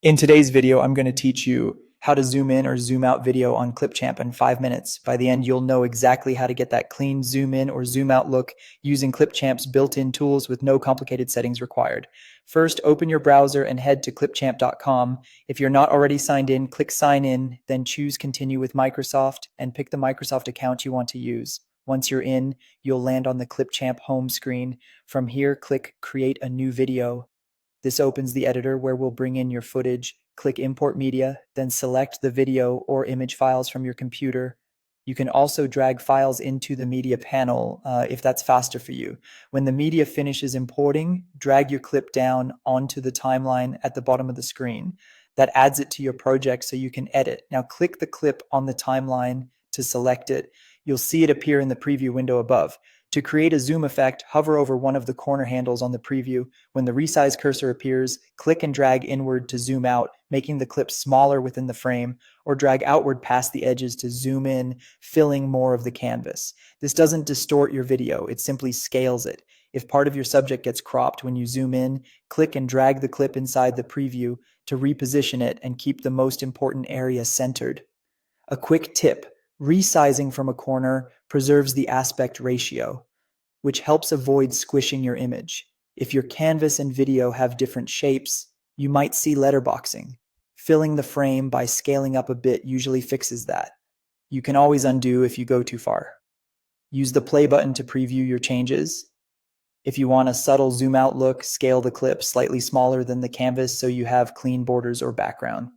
In today's video, I'm going to teach you how to zoom in or zoom out video on Clipchamp in 5 minutes. By the end, you'll know exactly how to get that clean zoom in or zoom out look using Clipchamp's built-in tools with no complicated settings required. First, open your browser and head to clipchamp.com. If you're not already signed in, click sign in, then choose continue with Microsoft and pick the Microsoft account you want to use. Once you're in, you'll land on the Clipchamp home screen. From here, click create a new video. This opens the editor where we'll bring in your footage, click import media, then select the video or image files from your computer. You can also drag files into the media panel if that's faster for you. When the media finishes importing, drag your clip down onto the timeline at the bottom of the screen. That adds it to your project so you can edit. Now click the clip on the timeline to select it. You'll see it appear in the preview window above. To create a zoom effect, hover over one of the corner handles on the preview. When the resize cursor appears, click and drag inward to zoom out, making the clip smaller within the frame, or drag outward past the edges to zoom in, filling more of the canvas. This doesn't distort your video, it simply scales it. If part of your subject gets cropped when you zoom in, click and drag the clip inside the preview to reposition it and keep the most important area centered. A quick tip: resizing from a corner preserves the aspect ratio, which helps avoid squishing your image. If your canvas and video have different shapes, you might see letterboxing. Filling the frame by scaling up a bit usually fixes that. You can always undo if you go too far. Use the play button to preview your changes. If you want a subtle zoom out look, scale the clip slightly smaller than the canvas so you have clean borders or background.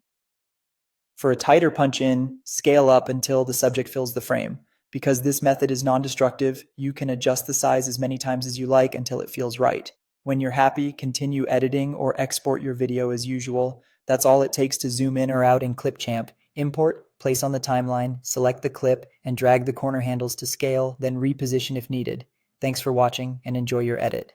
For a tighter punch in, scale up until the subject fills the frame. Because this method is non-destructive, you can adjust the size as many times as you like until it feels right. When you're happy, continue editing or export your video as usual. That's all it takes to zoom in or out in Clipchamp. Import, place on the timeline, select the clip, and drag the corner handles to scale, then reposition if needed. Thanks for watching and enjoy your edit.